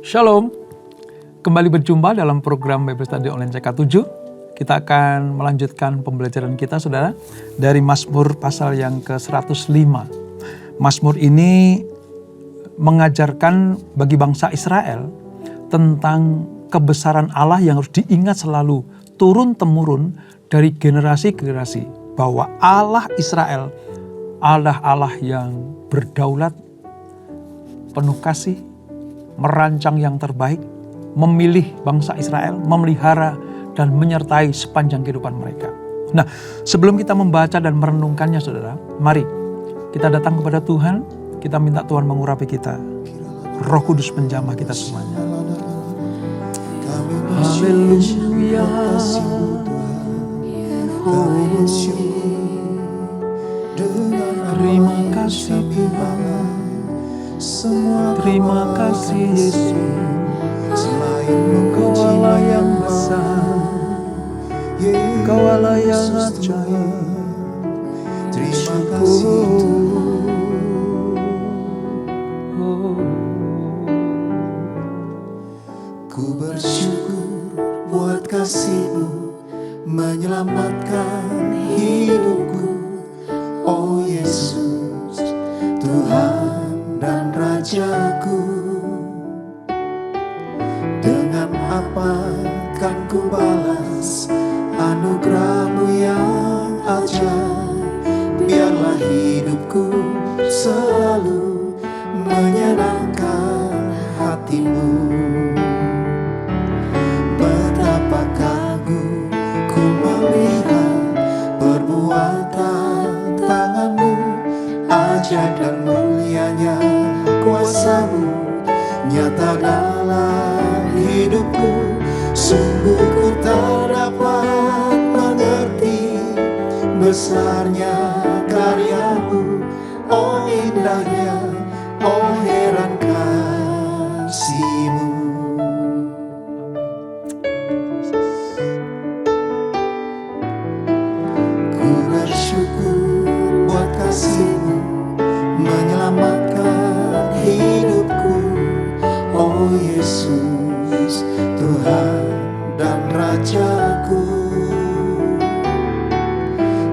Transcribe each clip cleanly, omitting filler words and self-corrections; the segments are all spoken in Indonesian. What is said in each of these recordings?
Shalom, kembali berjumpa dalam program Bible Study Online CK7. Kita akan melanjutkan pembelajaran kita, saudara, dari Mazmur pasal yang ke-105. Mazmur ini mengajarkan bagi bangsa Israel tentang kebesaran Allah yang harus diingat selalu, turun-temurun dari generasi ke generasi, bahwa Allah Israel adalah Allah yang berdaulat, penuh kasih, merancang yang terbaik, memilih bangsa Israel, memelihara dan menyertai sepanjang kehidupan mereka. Nah, sebelum kita membaca dan merenungkannya, saudara, mari kita datang kepada Tuhan, kita minta Tuhan mengurapi kita. Roh Kudus menjamah kita semuanya. Haleluya. Terima kasih Tuhan. Terima kasih Yesus, Engkau Allah yang besar, Engkau Allah yang ajaib. Terima kasih Ku bersyukur buat kasih-Mu menyelamatkan hidupku. Oh Yesus, Tuhan dan Rajaku, dengan apa kan ku balas anugerah-Mu yang ajaib? Biarlah hidupku selalu menyenangkan hati-Mu. Betapa kagum ku melihat perbuatan tangan-Mu, ajaib dan mulianya kuasa-Mu nyata dalam hidupku. Sungguh ku tak dapat mengerti besarnya karya-Mu. Oh indahnya, oh heran kasih-Mu. Ku bersyukur buat kasih-Mu menyelamatkan hidupku. Oh Yesus, Tuhan dan Rajaku,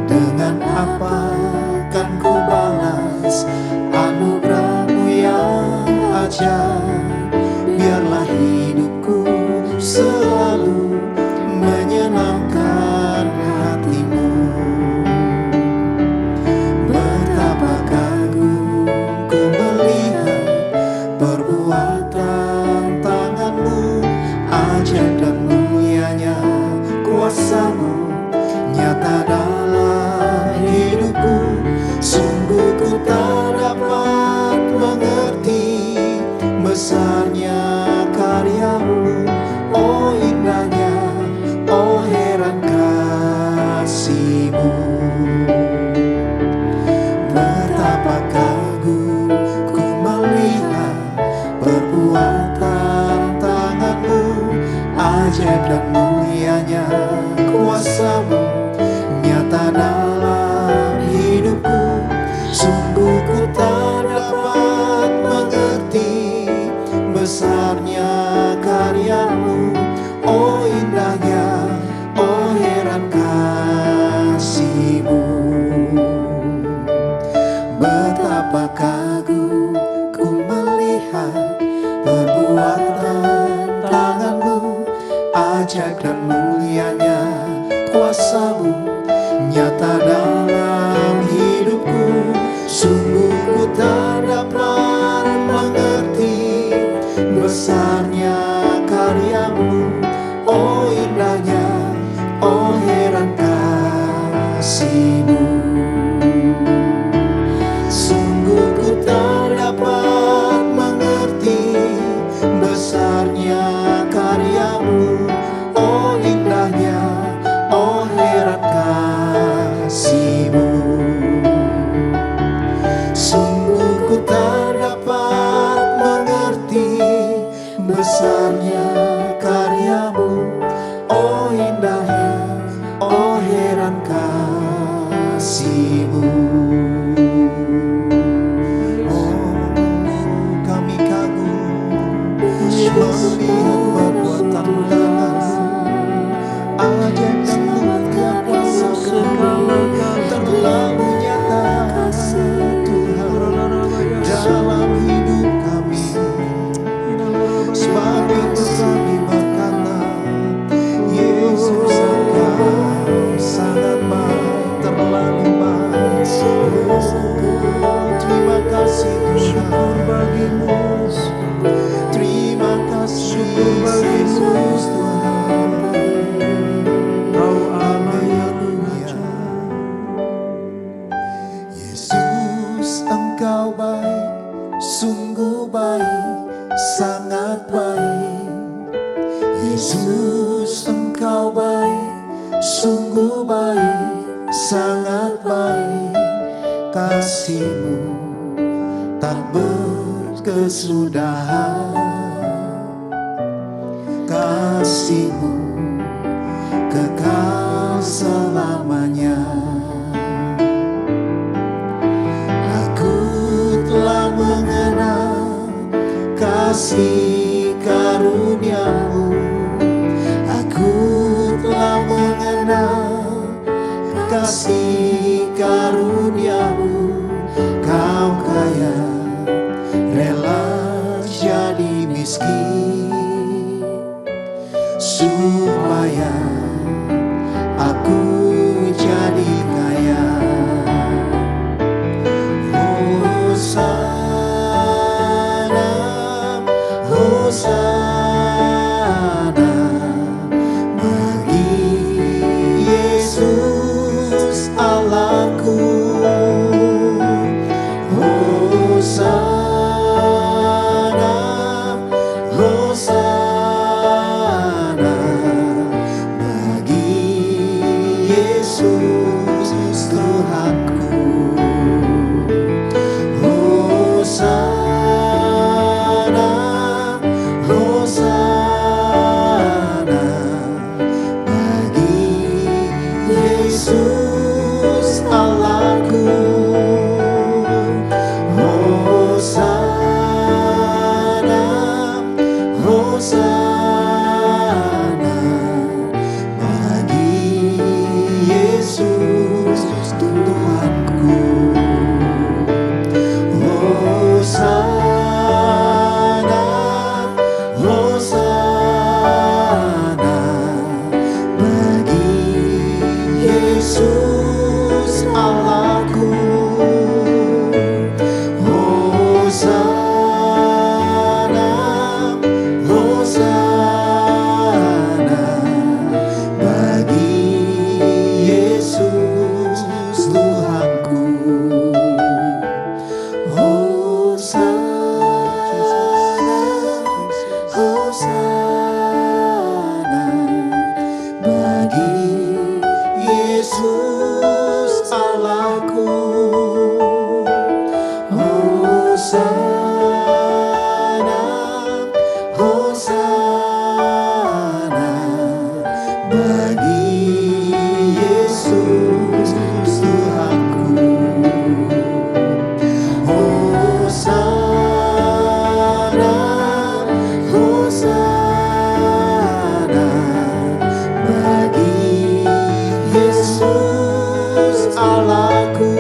dengan apa kan ku balas anugerah-Mu yang ajaib? Biarlah hidupku selalu menyenangkan hati-Mu. Betapa kagum ku melihat perbuatan tangan-Mu, ajaib dan mulianya kuasa-Mu nyata dalam hidupku. Sungguh ku tak dapat mengerti besarnya karya-Mu. Oh indahnya, oh heran kasih-Mu. Betapa kagum ku melihat perbuatan tangan-Mu, ajaib dan mulianya kuasa-Mu nyata dalam hidupku. Sungguh ku tak dapat mengerti besarnya karya-Mu. Oh indahnya, oh heran kasih-Mu. Betapa kagum ku melihat perbuatan tangan-Mu, ajaib dan mulianya kuasa-Mu nyata dalam hidupku. Sungguh ku tak dapat mengerti besarnya karya-Mu. Oh indahnya, oh heran kasih-Mu. Sungguh ku tak dapat mengerti besarnya karya-Mu. Oh indahnya, oh heran kasih-Mu. Sungguh ku tak dapat mengerti besarnya karya-Mu. Oh indahnya, oh heran kasih-Mu. Oh kami kagum melihat perbuatan tangan-Mu, ajaib dan luar biasa terlalu nyata Tuhan dalam hidup kami. Sebab itu kami berkata, Yesus Engkau sangat baik, terlalu baik. Terima kasih Tuhan bagimu. Terima kasih Yesus Tuhan. Kau Allah yang mulia. Yesus Engkau baik, sungguh baik, sangat baik. Yesus Engkau baik, sungguh baik, sangat baik. Kasih-Mu tak berkesudahan, kasih-Mu kekal selamanya. Aku telah mengenal kasih karunia-Mu, aku telah mengenal kasih karunia-Mu. Kau kaya, rela jadi miskin, supaya aku jadi kaya. Hosana, Hosana bagi Yesus Allahku. Hosana, Hosana bagi Yesus Tuhanku. Hosana, Hosana bagi Yesus Allahku. Hosana, Hosana bagi Yesus Tuhanku. Hosana, Hosana bagi Yesus Allahku. Hosana, Hosana bagi Yesus Tuhanku. Hosana, Hosana bagi Yesus Allahku. Hosana, Hosana bagi Yesus Tuhanku. Hosana, Hosana bagi Yesus Allahku.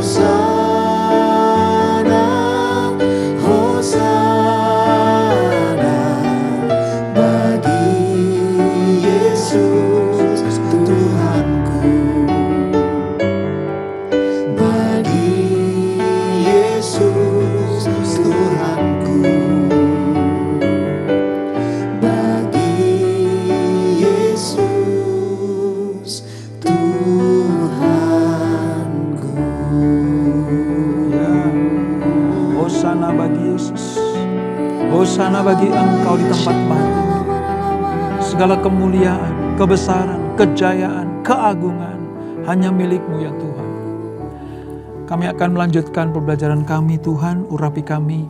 Hosana, Hosana bagi Yesus Tuhanku. Bagi Yesus Tuhanku. Bagi Yesus Tuhanku. Ya, Hosana bagi Yesus. Hosana bagi Engkau di tempat batu. Segala kemuliaan, kebesaran, kejayaan, keagungan hanya milik-Mu ya Tuhan. Kami akan melanjutkan pembelajaran kami Tuhan, urapi kami.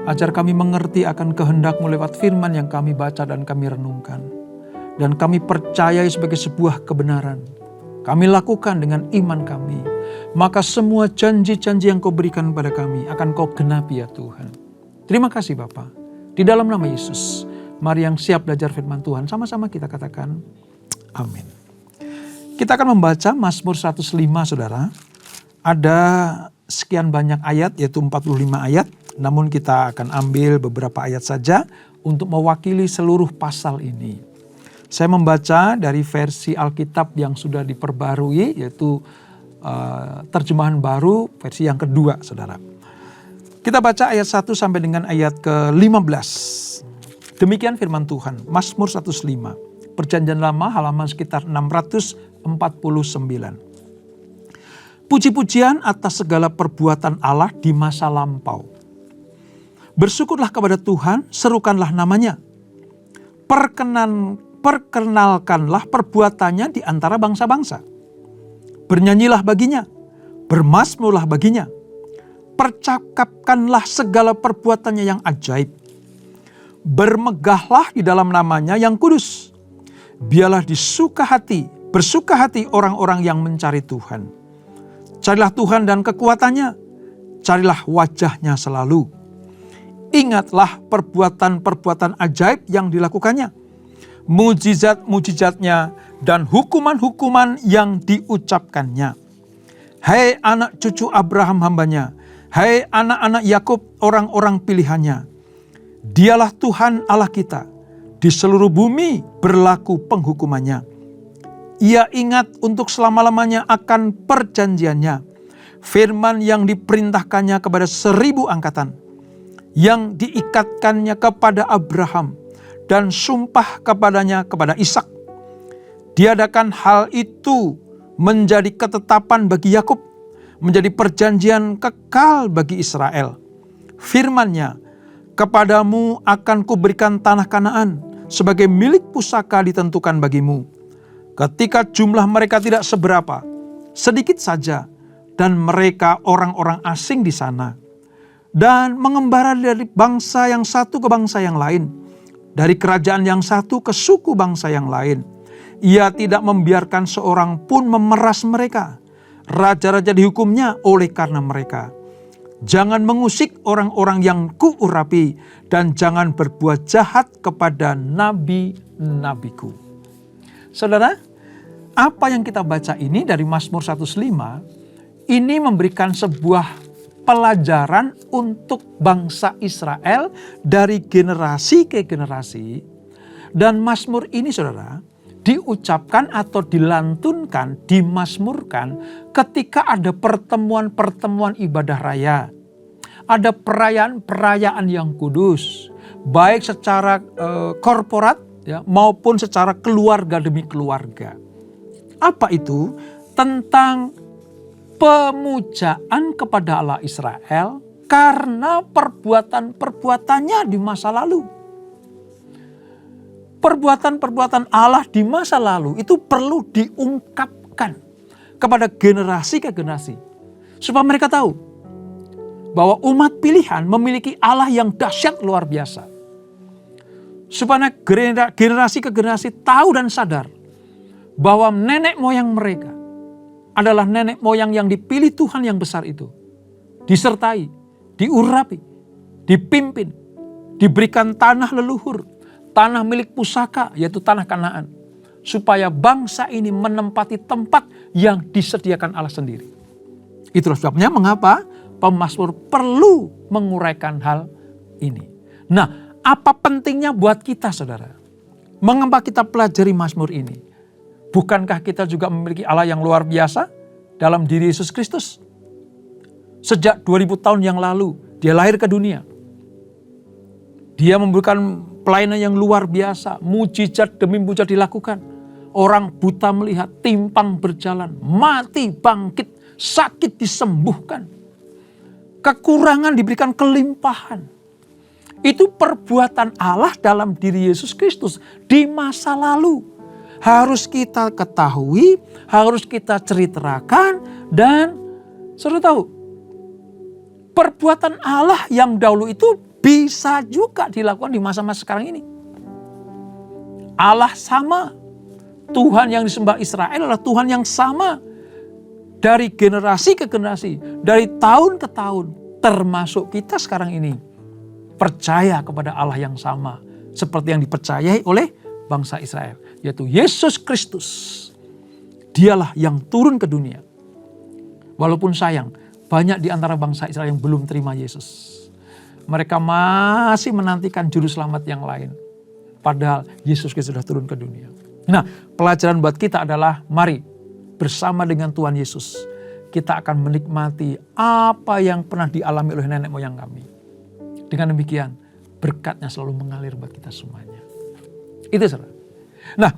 Ajar kami mengerti akan kehendak-Mu lewat firman yang kami baca dan kami renungkan. Dan kami percayai sebagai sebuah kebenaran kami lakukan dengan iman kami. Maka semua janji-janji yang kau berikan kepada kami akan kau genapi ya Tuhan. Terima kasih Bapa. Di dalam nama Yesus, mari yang siap belajar firman Tuhan, sama-sama kita katakan amin. Kita akan membaca Mazmur 105 saudara. Ada sekian banyak ayat, yaitu 45 ayat. Namun kita akan ambil beberapa ayat saja untuk mewakili seluruh pasal ini. Saya membaca dari versi Alkitab yang sudah diperbarui, yaitu terjemahan baru versi yang kedua saudara. Kita baca ayat 1 sampai dengan ayat ke-15. Demikian firman Tuhan, Mazmur 105. Perjanjian Lama halaman sekitar 649. Puji-pujian atas segala perbuatan Allah di masa lampau. Bersyukurlah kepada Tuhan, serukanlah namanya. Perkenalkanlah perbuatannya di antara bangsa-bangsa. Bernyanyilah baginya, bermazmurlah baginya. Percakapkanlah segala perbuatannya yang ajaib. Bermegahlah di dalam namanya yang kudus. Biarlah bersuka hati orang-orang yang mencari Tuhan. Carilah Tuhan dan kekuatannya, carilah wajahnya selalu. Ingatlah perbuatan-perbuatan ajaib yang dilakukannya, mujizat-mujizatnya dan hukuman-hukuman yang diucapkannya. Hai anak cucu Abraham hambanya, hai anak-anak Yakub orang-orang pilihannya. Dialah Tuhan Allah kita, di seluruh bumi berlaku penghukumannya. Ia ingat untuk selama-lamanya akan perjanjiannya, firman yang diperintahkannya kepada 1000 angkatan, yang diikatkannya kepada Abraham dan sumpah kepadanya kepada Ishak. Diadakan hal itu menjadi ketetapan bagi Yakub, menjadi perjanjian kekal bagi Israel. Firman-Nya, kepadamu akan kuberikan tanah Kanaan sebagai milik pusaka ditentukan bagimu. Ketika jumlah mereka tidak seberapa, sedikit saja, dan mereka orang-orang asing di sana. Dan mengembara dari bangsa yang satu ke bangsa yang lain, dari kerajaan yang satu ke suku bangsa yang lain. Ia tidak membiarkan seorang pun memeras mereka. Raja-raja dihukumnya oleh karena mereka. Jangan mengusik orang-orang yang kuurapi, dan jangan berbuat jahat kepada nabi-nabiku. Saudara, apa yang kita baca ini dari Mazmur 105, ini memberikan sebuah pelajaran untuk bangsa Israel dari generasi ke generasi. Dan Mazmur ini saudara, diucapkan atau dilantunkan, dimazmurkan ketika ada pertemuan-pertemuan ibadah raya. Ada perayaan-perayaan yang kudus, baik secara korporat ya, maupun secara keluarga demi keluarga. Apa itu? Tentang pemujaan kepada Allah Israel karena perbuatan-perbuatannya di masa lalu. Perbuatan-perbuatan Allah di masa lalu itu perlu diungkapkan kepada generasi ke generasi. Supaya mereka tahu bahwa umat pilihan memiliki Allah yang dahsyat luar biasa. Supaya generasi ke generasi tahu dan sadar bahwa nenek moyang mereka adalah nenek moyang yang dipilih Tuhan yang besar itu. Disertai, diurapi, dipimpin, diberikan tanah leluhur, tanah milik pusaka yaitu tanah Kanaan. Supaya bangsa ini menempati tempat yang disediakan Allah sendiri. Itulah sebabnya mengapa pemazmur perlu menguraikan hal ini. Nah, apa pentingnya buat kita saudara? Mengapa kita pelajari Mazmur ini? Bukankah kita juga memiliki Allah yang luar biasa dalam diri Yesus Kristus? Sejak 2000 tahun yang lalu dia lahir ke dunia. Dia memberikan pelayanan yang luar biasa, mujizat demi mujizat dilakukan. Orang buta melihat, timpang berjalan, mati bangkit, sakit disembuhkan. Kekurangan diberikan kelimpahan. Itu perbuatan Allah dalam diri Yesus Kristus di masa lalu. Harus kita ketahui, harus kita ceritakan, dan saudara tahu, perbuatan Allah yang dahulu itu bisa juga dilakukan di masa-masa sekarang ini. Allah sama, Tuhan yang disembah Israel adalah Tuhan yang sama dari generasi ke generasi, dari tahun ke tahun, termasuk kita sekarang ini percaya kepada Allah yang sama seperti yang dipercayai oleh bangsa Israel, yaitu Yesus Kristus. Dialah yang turun ke dunia. Walaupun sayang, banyak di antara bangsa Israel yang belum terima Yesus. Mereka masih menantikan juru selamat yang lain. Padahal Yesus Kristus sudah turun ke dunia. Nah, pelajaran buat kita adalah mari bersama dengan Tuhan Yesus kita akan menikmati apa yang pernah dialami oleh nenek moyang kami. Dengan demikian berkatnya selalu mengalir buat kita semuanya. Itu saudara. Nah,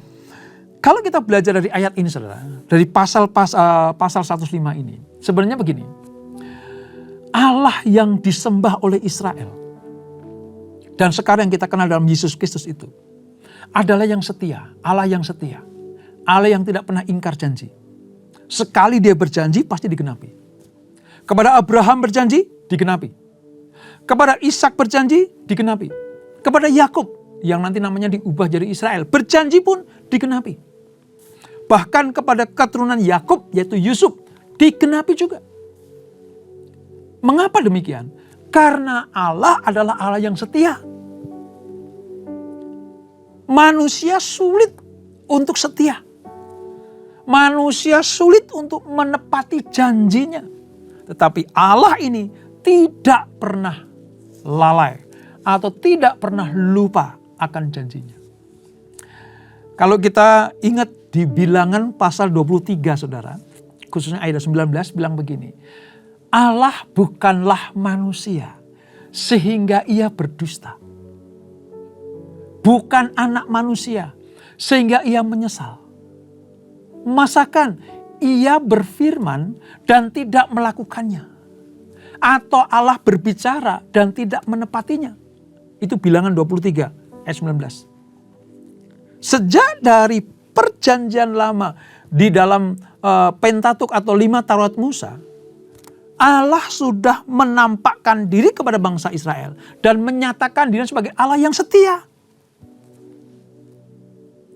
kalau kita belajar dari ayat ini saudara, dari pasal 105 ini, sebenarnya begini. Allah yang disembah oleh Israel dan sekarang yang kita kenal dalam Yesus Kristus itu adalah yang setia, Allah yang setia, Allah yang tidak pernah ingkar janji. Sekali dia berjanji pasti digenapi. Kepada Abraham berjanji, digenapi. Kepada Ishak berjanji, digenapi. Kepada Yakub yang nanti namanya diubah jadi Israel, berjanji pun digenapi. Bahkan kepada keturunan Yakub yaitu Yusuf, digenapi juga. Mengapa demikian? Karena Allah adalah Allah yang setia. Manusia sulit untuk setia. Manusia sulit untuk menepati janjinya. Tetapi Allah ini tidak pernah lalai atau tidak pernah lupa akan janjinya. Kalau kita ingat di Bilangan pasal 23 saudara, khususnya ayat 19 bilang begini. Allah bukanlah manusia sehingga ia berdusta. Bukan anak manusia sehingga ia menyesal. Masakan ia berfirman dan tidak melakukannya. Atau Allah berbicara dan tidak menepatinya. Itu Bilangan 23 ayat 19. Sejak dari perjanjian lama di dalam Pentatuk atau 5 Taurat Musa, Allah sudah menampakkan diri kepada bangsa Israel dan menyatakan diri sebagai Allah yang setia.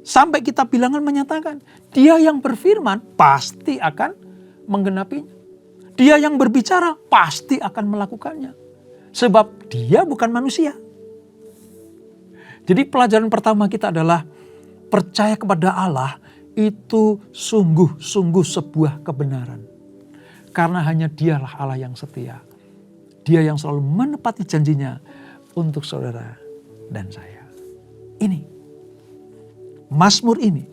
Sampai kita Bilangan menyatakan, dia yang berfirman pasti akan menggenapinya. Dia yang berbicara pasti akan melakukannya. Sebab dia bukan manusia. Jadi pelajaran pertama kita adalah percaya kepada Allah itu sungguh-sungguh sebuah kebenaran. Karena hanya dialah Allah yang setia. Dia yang selalu menepati janjinya untuk saudara dan saya. Ini. Mazmur ini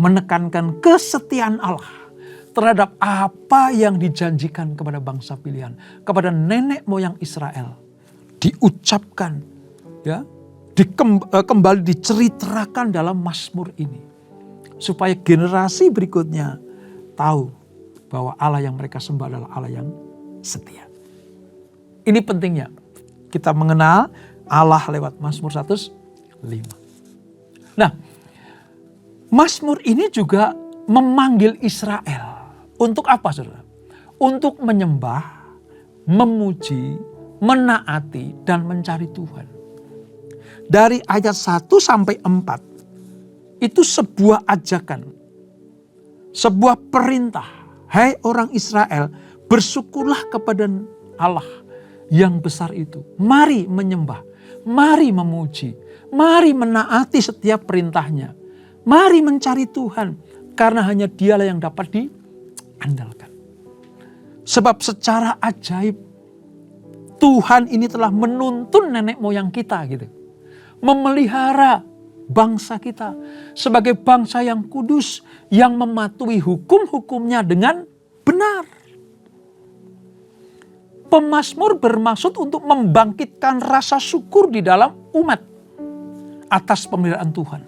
menekankan kesetiaan Allah terhadap apa yang dijanjikan kepada bangsa pilihan. Kepada nenek moyang Israel. Diucapkan. Ya, kembali diceritakan dalam Mazmur ini. Supaya generasi berikutnya tahu bahwa Allah yang mereka sembah adalah Allah yang setia. Ini pentingnya kita mengenal Allah lewat Mazmur 105. Nah, Mazmur ini juga memanggil Israel. Untuk apa saudara? Untuk menyembah, memuji, menaati, dan mencari Tuhan. Dari ayat 1 sampai 4, itu sebuah ajakan. Sebuah perintah. Hai orang Israel, bersyukurlah kepada Allah yang besar itu. Mari menyembah, mari memuji, mari menaati setiap perintahnya. Mari mencari Tuhan, karena hanya dialah yang dapat diandalkan. Sebab secara ajaib, Tuhan ini telah menuntun nenek moyang kita gitu. Memelihara bangsa kita sebagai bangsa yang kudus, yang mematuhi hukum-hukumnya dengan benar. Pemazmur bermaksud untuk membangkitkan rasa syukur di dalam umat atas pemeliharaan Tuhan.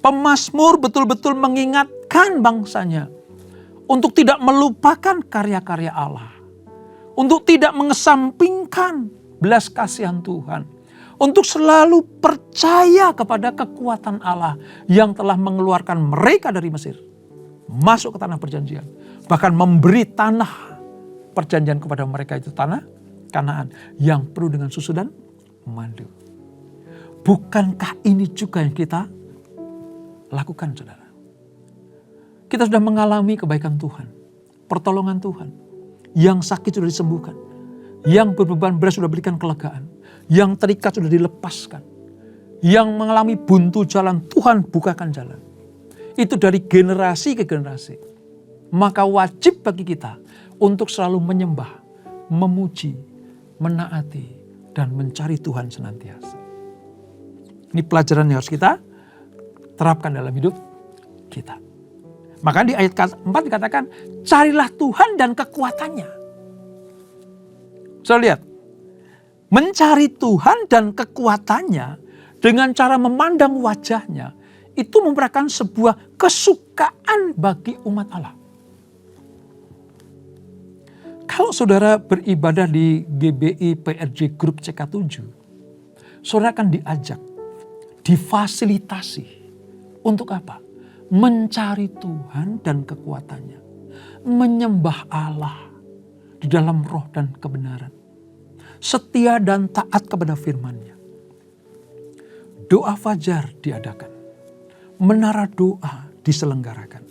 Pemazmur betul-betul mengingatkan bangsanya untuk tidak melupakan karya-karya Allah. Untuk tidak mengesampingkan belas kasihan Tuhan. Untuk selalu percaya kepada kekuatan Allah yang telah mengeluarkan mereka dari Mesir. Masuk ke tanah perjanjian. Bahkan memberi tanah perjanjian kepada mereka itu tanah Kanaan. Yang penuh dengan susu dan madu. Bukankah ini juga yang kita lakukan, saudara. Kita sudah mengalami kebaikan Tuhan, pertolongan Tuhan. Yang sakit sudah disembuhkan, yang berbeban berat sudah berikan kelegaan, yang terikat sudah dilepaskan, yang mengalami buntu jalan, Tuhan bukakan jalan. Itu dari generasi ke generasi. Maka wajib bagi kita untuk selalu menyembah, memuji, menaati, dan mencari Tuhan senantiasa. Ini pelajaran yang harus kita terapkan dalam hidup kita. Maka di ayat 4 dikatakan, carilah Tuhan dan kekuatannya. Saudara lihat, mencari Tuhan dan kekuatannya dengan cara memandang wajahnya, itu merupakan sebuah kesukaan bagi umat Allah. Kalau saudara beribadah di GBI PRJ Group CK7, saudara akan diajak, difasilitasi. Untuk apa? Mencari Tuhan dan kekuatannya. Menyembah Allah di dalam roh dan kebenaran. Setia dan taat kepada firman-Nya. Doa fajar diadakan. Menara doa diselenggarakan.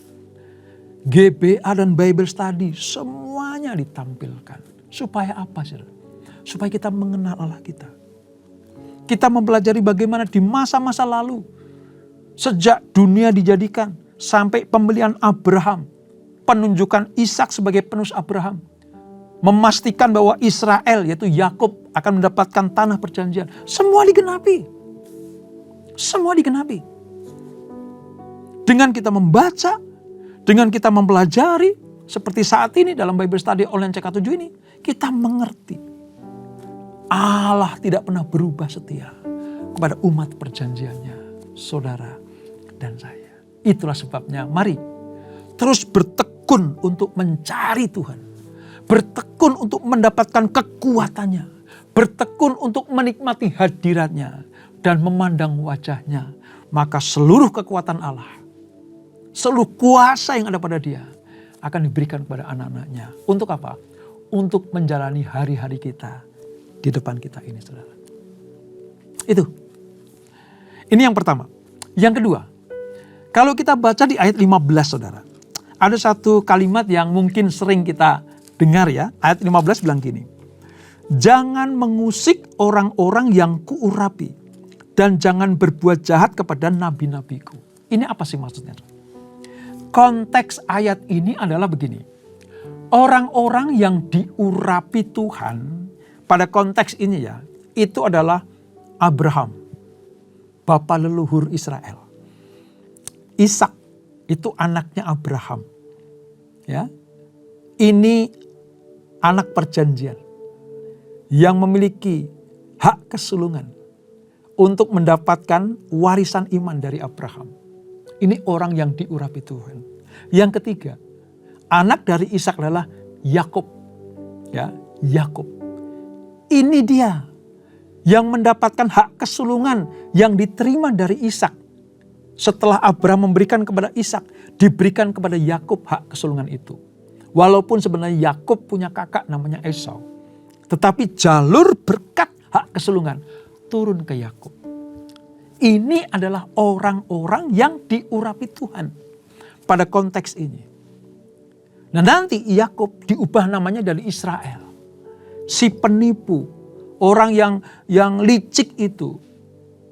GBA dan Bible Study semuanya ditampilkan. Supaya apa, saudara? Supaya kita mengenal Allah kita. Kita mempelajari bagaimana di masa-masa lalu, sejak dunia dijadikan sampai pembelian Abraham, penunjukan Ishak sebagai penerus Abraham, memastikan bahwa Israel yaitu Yakub akan mendapatkan tanah perjanjian. Semua digenapi. Semua digenapi. Dengan kita membaca, dengan kita mempelajari, seperti saat ini dalam Bible Study online CK7 ini, kita mengerti Allah tidak pernah berubah setia kepada umat perjanjiannya, saudara dan saya. Itulah sebabnya mari terus bertekun untuk mencari Tuhan. Bertekun untuk mendapatkan kekuatannya. Bertekun untuk menikmati hadiratnya dan memandang wajahnya. Maka seluruh kekuatan Allah, seluruh kuasa yang ada pada dia akan diberikan kepada anak-anaknya. Untuk apa? Untuk menjalani hari-hari kita di depan kita ini, saudara. Itu. Ini yang pertama. Yang kedua, kalau kita baca di ayat 15, saudara. Ada satu kalimat yang mungkin sering kita dengar ya. Ayat 15 bilang gini. Jangan mengusik orang-orang yang kuurapi. Dan jangan berbuat jahat kepada nabi-nabiku. Ini apa sih maksudnya? Konteks ayat ini adalah begini. Orang-orang yang diurapi Tuhan pada konteks ini ya, itu adalah Abraham, bapa leluhur Israel. Ishak itu anaknya Abraham. Ya. Ini anak perjanjian yang memiliki hak kesulungan untuk mendapatkan warisan iman dari Abraham. Ini orang yang diurapi Tuhan. Yang ketiga, anak dari Ishak adalah Yakub. Ya, Yakub. Ini dia yang mendapatkan hak kesulungan yang diterima dari Ishak. Setelah Abraham memberikan kepada Ishak, diberikan kepada Yakub hak kesulungan itu. Walaupun sebenarnya Yakub punya kakak namanya Esau. Tetapi jalur berkat hak kesulungan turun ke Yakub. Ini adalah orang-orang yang diurapi Tuhan pada konteks ini. Nah nanti Yakub diubah namanya dari Israel. Si penipu, orang yang licik itu,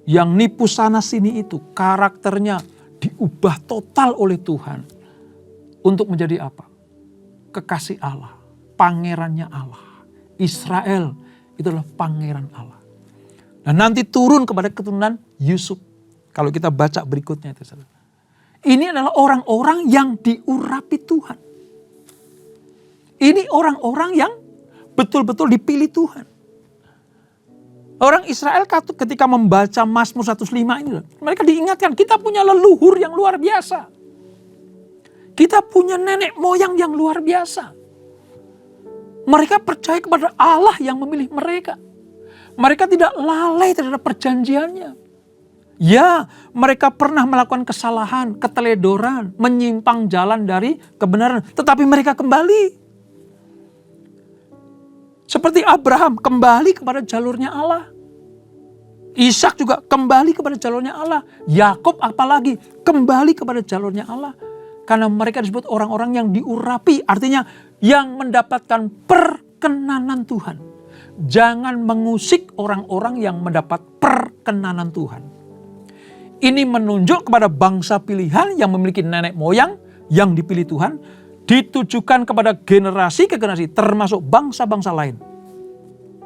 yang nipu sana sini itu, karakternya diubah total oleh Tuhan. Untuk menjadi apa? Kekasih Allah, pangerannya Allah. Israel itu adalah pangeran Allah. Dan nanti turun kepada keturunan Yusuf. Kalau kita baca berikutnya itu. Ini adalah orang-orang yang diurapi Tuhan. Ini orang-orang yang betul-betul dipilih Tuhan. Orang Israel ketika membaca Mazmur 105 ini, mereka diingatkan kita punya leluhur yang luar biasa. Kita punya nenek moyang yang luar biasa. Mereka percaya kepada Allah yang memilih mereka. Mereka tidak lalai terhadap perjanjiannya. Ya, mereka pernah melakukan kesalahan, keteledoran, menyimpang jalan dari kebenaran. Tetapi mereka kembali. Seperti Abraham kembali kepada jalurnya Allah. Ishak juga kembali kepada jalurnya Allah. Yakub apalagi kembali kepada jalurnya Allah. Karena mereka disebut orang-orang yang diurapi. Artinya yang mendapatkan perkenanan Tuhan. Jangan mengusik orang-orang yang mendapat perkenanan Tuhan. Ini menunjuk kepada bangsa pilihan yang memiliki nenek moyang yang dipilih Tuhan. Ditujukan kepada generasi ke generasi termasuk bangsa-bangsa lain.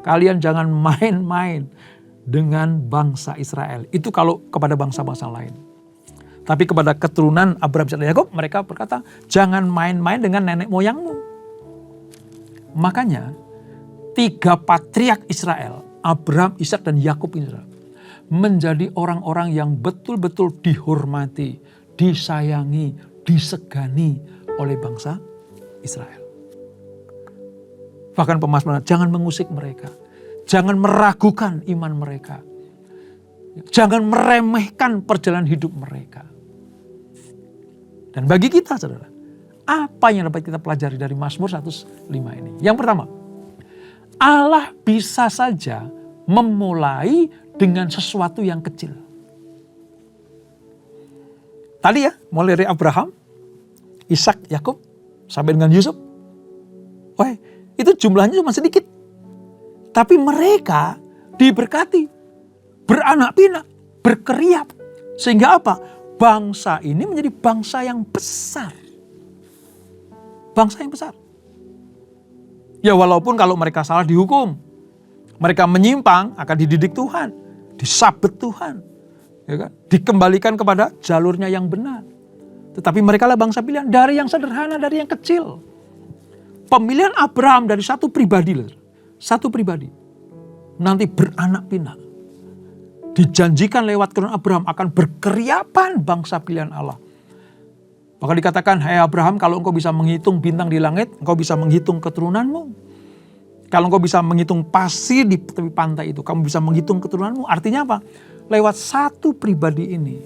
Kalian jangan main-main dengan bangsa Israel. Itu kalau kepada bangsa-bangsa lain. Tapi kepada keturunan Abraham, Ishak, dan Yakub, mereka berkata, jangan main-main dengan nenek moyangmu. Makanya 3 patriark Israel, Abraham, Ishak, dan Yakub Israel, menjadi orang-orang yang betul-betul dihormati, disayangi, disegani oleh bangsa Israel. Bahkan pemazmur, jangan mengusik mereka. Jangan meragukan iman mereka. Jangan meremehkan perjalanan hidup mereka. Dan bagi kita, saudara, apa yang dapat kita pelajari dari Mazmur 105 ini? Yang pertama, Allah bisa saja memulai dengan sesuatu yang kecil. Tadi ya, mulai dari Abraham, Ishak, Yakub, sampai dengan Yusuf. Wah, itu jumlahnya cuma sedikit. Tapi mereka diberkati, beranak pinak, berkeriap. Sehingga apa? Bangsa ini menjadi bangsa yang besar. Bangsa yang besar. Ya walaupun kalau mereka salah dihukum. Mereka menyimpang akan dididik Tuhan. Disabet Tuhan. Ya kan? Dikembalikan kepada jalurnya yang benar. Tetapi mereka lah bangsa pilihan dari yang sederhana, dari yang kecil. Pemilihan Abraham dari satu pribadi. Satu pribadi. Nanti beranak pinak. Dijanjikan lewat keturunan Abraham akan berkeriapan bangsa pilihan Allah. Maka dikatakan, hai Abraham, kalau engkau bisa menghitung bintang di langit, engkau bisa menghitung keturunanmu. Kalau engkau bisa menghitung pasir di tepi pantai itu, kamu bisa menghitung keturunanmu. Artinya apa? Lewat satu pribadi ini,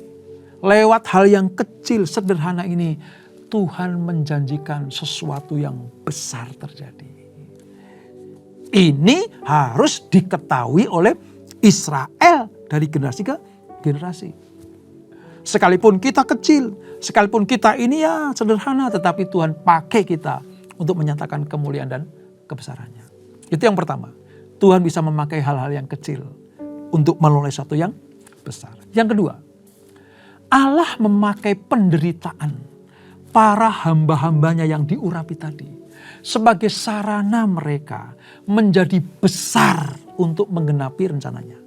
lewat hal yang kecil, sederhana ini, Tuhan menjanjikan sesuatu yang besar terjadi. Ini harus diketahui oleh Israel dari generasi ke generasi. Sekalipun kita kecil, sekalipun kita ini ya sederhana, tetapi Tuhan pakai kita untuk menyatakan kemuliaan dan kebesarannya. Itu yang pertama. Tuhan bisa memakai hal-hal yang kecil untuk meloleh sesuatu yang besar. Yang kedua, Allah memakai penderitaan para hamba-hambanya yang diurapi tadi sebagai sarana mereka menjadi besar untuk menggenapi rencananya.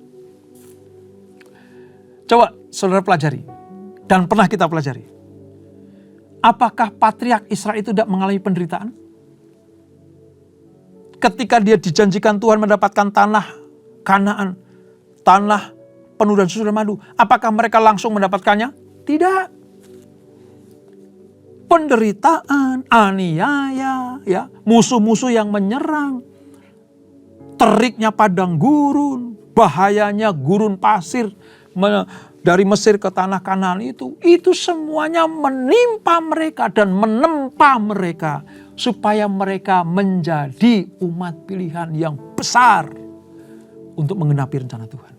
Coba saudara pelajari, dan pernah kita pelajari. Apakah patriark Israel itu tidak mengalami penderitaan? Ketika dia dijanjikan Tuhan mendapatkan tanah Kanaan, tanah penuh dan susu dan madu, apakah mereka langsung mendapatkannya? Tidak. Penderitaan, aniaya, ya, musuh-musuh yang menyerang, teriknya padang gurun, bahayanya gurun pasir dari Mesir ke tanah Kanaan itu semuanya menimpa mereka dan menempa mereka supaya mereka menjadi umat pilihan yang besar untuk menggenapi rencana Tuhan.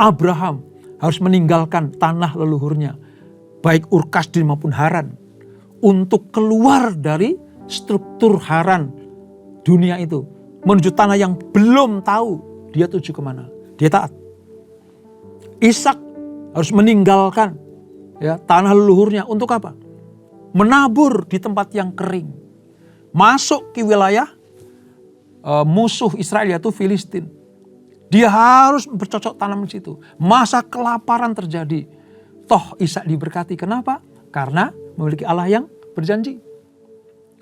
Abraham harus meninggalkan tanah leluhurnya, baik Ur Kasdim maupun Haran, untuk keluar dari struktur Haran dunia itu, menuju tanah yang belum tahu dia tuju kemana. Dia taat. Ishak harus meninggalkan ya, tanah leluhurnya untuk apa? Menabur di tempat yang kering. Masuk ke wilayah musuh Israel yaitu Filistin. Dia harus bercocok tanam di situ. Masa kelaparan terjadi. Toh Ishak diberkati. Kenapa? Karena memiliki Allah yang berjanji.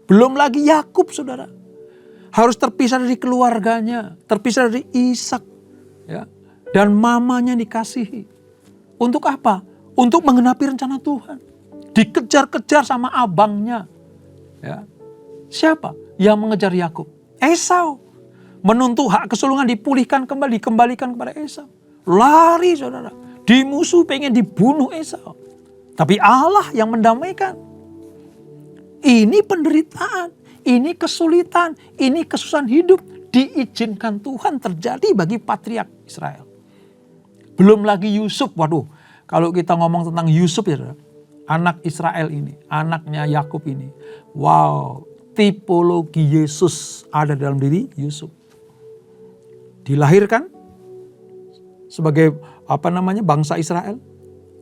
Belum lagi Yakub, saudara. Harus terpisah dari keluarganya. Terpisah dari Ishak. Ya. Dan mamanya dikasihi. Untuk apa? Untuk menggenapi rencana Tuhan. Dikejar-kejar sama abangnya. Ya. Siapa yang mengejar Yakub? Esau. Menuntut hak kesulungan dipulihkan kembali, dikembalikan kepada Esau. Lari, saudara. Di musuh pengen dibunuh Esau. Tapi Allah yang mendamaikan. Ini penderitaan, ini kesulitan, ini kesusahan hidup diizinkan Tuhan terjadi bagi patriark Israel. Belum lagi Yusuf, waduh, kalau kita ngomong tentang Yusuf ya, anak Israel ini, anaknya Yakub ini, wow, tipologi Yesus ada dalam diri Yusuf. Dilahirkan sebagai bangsa Israel,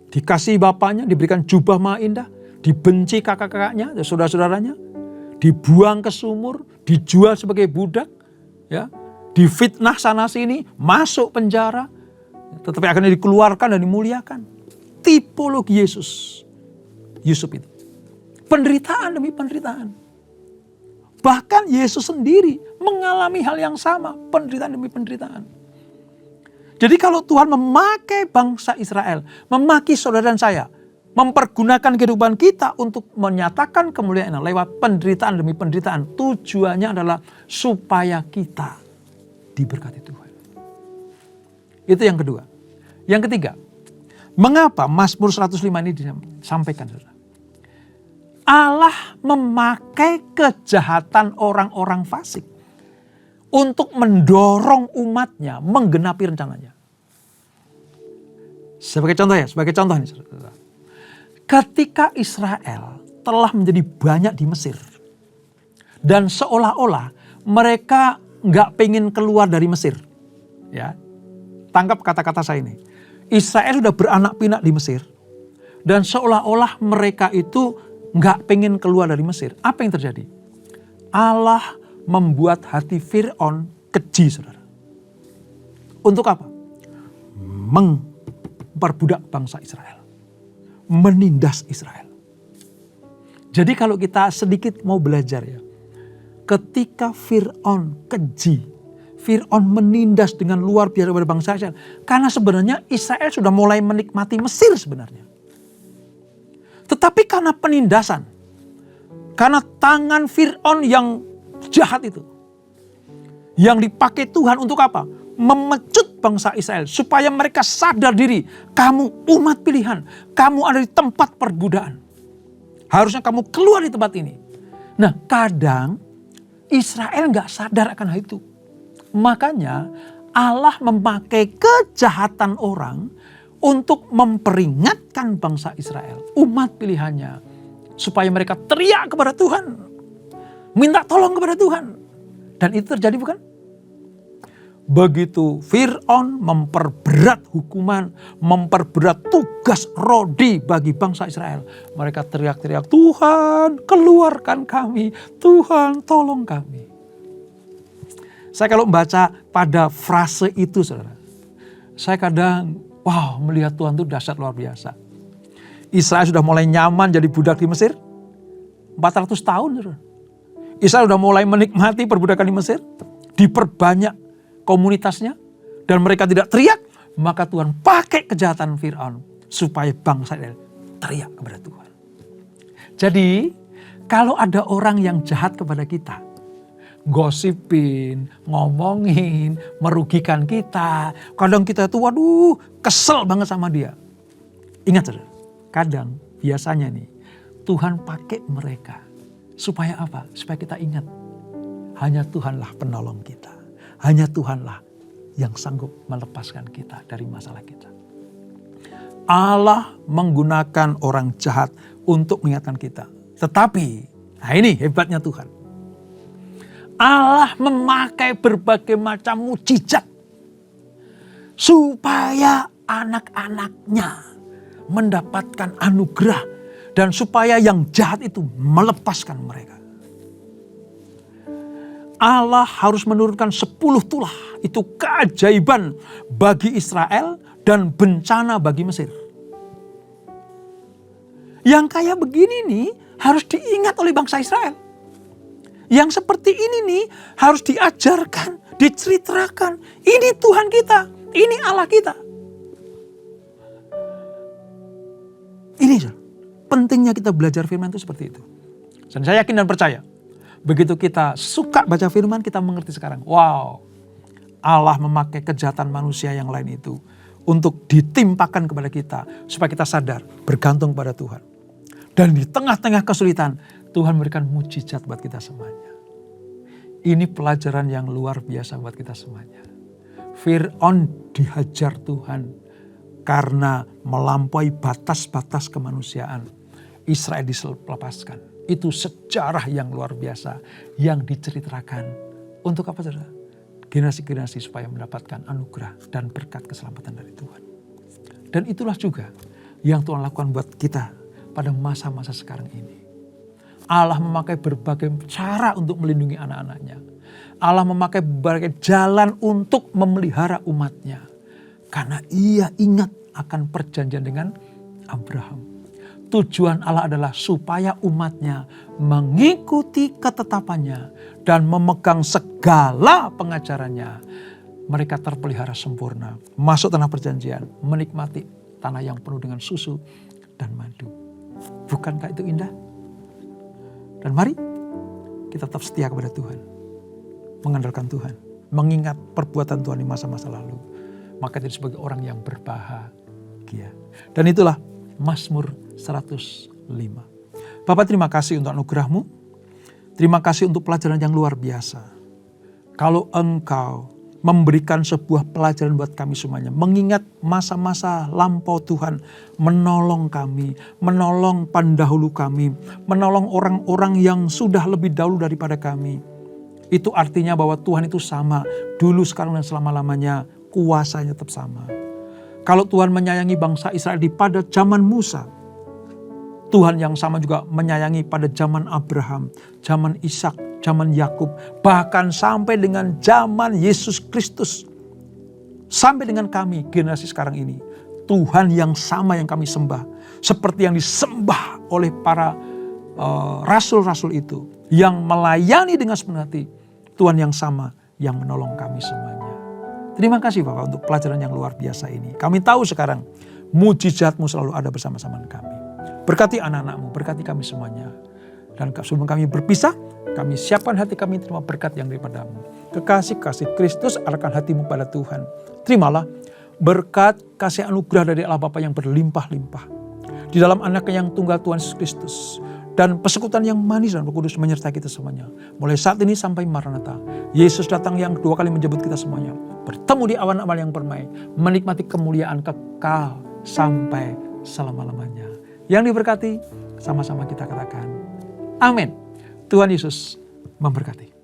dikasih bapaknya, diberikan jubah maha indah, dibenci kakak-kakaknya, saudara-saudaranya, dibuang ke sumur, dijual sebagai budak, ya, difitnah sana sini, masuk penjara, tetapi akhirnya dikeluarkan dan dimuliakan. Tipologi Yesus, Yusuf itu. Penderitaan demi penderitaan. Bahkan Yesus sendiri mengalami hal yang sama, penderitaan demi penderitaan. Jadi kalau Tuhan memakai bangsa Israel, memakai saudara dan saya, mempergunakan kehidupan kita untuk menyatakan kemuliaan lewat penderitaan demi penderitaan, tujuannya adalah supaya kita diberkati Tuhan. Itu yang kedua. Yang ketiga, mengapa Mazmur 105 ini disampaikan, saudara? Allah memakai kejahatan orang-orang fasik untuk mendorong umatnya menggenapi rencananya. Sebagai contoh nih, saudara. Ketika Israel telah menjadi banyak di Mesir, dan seolah-olah mereka nggak pengen keluar dari Mesir, ya, tangkap kata-kata saya ini. Israel sudah beranak pinak di Mesir, dan seolah-olah mereka itu nggak pengen keluar dari Mesir. Apa yang terjadi? Allah membuat hati Fir'aun keji, saudara. Untuk apa? Memperbudak bangsa Israel. Menindas Israel. Jadi kalau kita sedikit mau belajar ya. Ketika Fir'aun keji, Fir'aun menindas dengan luar biasa pada bangsa Israel. Karena sebenarnya Israel sudah mulai menikmati Mesir sebenarnya. Tetapi karena penindasan, karena tangan Fir'aun yang jahat itu, yang dipakai Tuhan untuk apa? Memecut bangsa Israel supaya mereka sadar diri, kamu umat pilihan, kamu ada di tempat perbudakan. Harusnya kamu keluar di tempat ini. Nah, kadang Israel gak sadar akan hal itu. Makanya Allah memakai kejahatan orang untuk memperingatkan bangsa Israel, umat pilihannya, supaya mereka teriak kepada Tuhan, minta tolong kepada Tuhan. Dan itu terjadi bukan? Begitu Fir'aun memperberat hukuman, memperberat tugas rodi bagi bangsa Israel, mereka teriak-teriak, Tuhan keluarkan kami, Tuhan tolong kami. Saya kalau membaca pada frase itu, saudara, saya kadang melihat Tuhan itu dahsyat luar biasa. Israel sudah mulai nyaman jadi budak di Mesir 400 tahun, saudara. Israel sudah mulai menikmati perbudakan di Mesir, diperbanyak komunitasnya, dan mereka tidak teriak, maka Tuhan pakai kejahatan Fir'aun supaya bangsa Israel teriak kepada Tuhan. Jadi kalau ada orang yang jahat kepada kita, gosipin, ngomongin, merugikan kita, kadang kita tuh kesel banget sama dia. Ingat, saudara, kadang biasanya nih Tuhan pakai mereka supaya apa? Supaya kita ingat, hanya Tuhanlah penolong kita. Hanya Tuhanlah yang sanggup melepaskan kita dari masalah kita. Allah menggunakan orang jahat untuk mengingatkan kita. Tetapi, nah ini hebatnya Tuhan. Allah memakai berbagai macam mukjizat supaya anak-anaknya mendapatkan anugerah dan supaya yang jahat itu melepaskan mereka. Allah harus menurunkan 10 tulah. Itu keajaiban bagi Israel dan bencana bagi Mesir. Yang kayak begini nih harus diingat oleh bangsa Israel. Yang seperti ini nih harus diajarkan, diceritakan. Ini Tuhan kita, ini Allah kita. Ini pentingnya kita belajar firman itu seperti itu. Dan saya yakin dan percaya, begitu kita suka baca firman, kita mengerti sekarang. Wow, Allah memakai kejahatan manusia yang lain itu untuk ditimpakan kepada kita. Supaya kita sadar, bergantung pada Tuhan. Dan di tengah-tengah kesulitan, Tuhan memberikan mujizat buat kita semuanya. Ini pelajaran yang luar biasa buat kita semuanya. Fir'aun dihajar Tuhan karena melampaui batas-batas kemanusiaan. Israel dilepaskan. Itu sejarah yang luar biasa yang diceritakan. Untuk apa, saudara? Generasi-generasi supaya mendapatkan anugerah dan berkat keselamatan dari Tuhan. Dan itulah juga yang Tuhan lakukan buat kita pada masa-masa sekarang ini. Allah memakai berbagai cara untuk melindungi anak-anaknya. Allah memakai berbagai jalan untuk memelihara umatnya. Karena ia ingat akan perjanjian dengan Abraham. Tujuan Allah adalah supaya umatnya mengikuti ketetapannya dan memegang segala pengajarannya. Mereka terpelihara sempurna, masuk tanah perjanjian, menikmati tanah yang penuh dengan susu dan madu. Bukankah itu indah? Dan mari kita tetap setia kepada Tuhan, mengandalkan Tuhan, mengingat perbuatan Tuhan di masa-masa lalu. Maka jadi sebagai orang yang berbahagia. Dan itulah Mazmur 105. Bapak, terima kasih untuk anugerah-Mu. Terima kasih untuk pelajaran yang luar biasa. Kalau Engkau memberikan sebuah pelajaran buat kami semuanya. Mengingat masa-masa lampau Tuhan menolong kami, menolong pendahulu kami, menolong orang-orang yang sudah lebih dahulu daripada kami. Itu artinya bahwa Tuhan itu sama dulu, sekarang, dan selama-lamanya. Kuasanya tetap sama. Kalau Tuhan menyayangi bangsa Israel pada zaman Musa, Tuhan yang sama juga menyayangi pada zaman Abraham, zaman Ishak, zaman Yakub, bahkan sampai dengan zaman Yesus Kristus. Sampai dengan kami generasi sekarang ini. Tuhan yang sama yang kami sembah. Seperti yang disembah oleh para rasul-rasul itu. Yang melayani dengan sepenuh hati. Tuhan yang sama yang menolong kami semuanya. Terima kasih Bapak untuk pelajaran yang luar biasa ini. Kami tahu sekarang mujizat-Mu selalu ada bersama-sama kami. Berkati anak-anak-Mu, berkati kami semuanya. Dan sebelum kami berpisah, kami siapkan hati kami terima berkat yang daripada-Mu. Kekasih-kasih Kristus, arahkan hatimu pada Tuhan. Terimalah berkat kasih anugerah dari Allah Bapa yang berlimpah-limpah. Di dalam Anaknya yang tunggal Tuhan Yesus Kristus. Dan persekutuan yang manis dan Roh Kudus menyertai kita semuanya. Mulai saat ini sampai Maranatha. Yesus datang yang kedua kali menjemput kita semuanya. Bertemu di awan amal yang permai. Menikmati kemuliaan kekal sampai selama-lamanya. Yang diberkati, sama-sama kita katakan amin. Tuhan Yesus memberkati.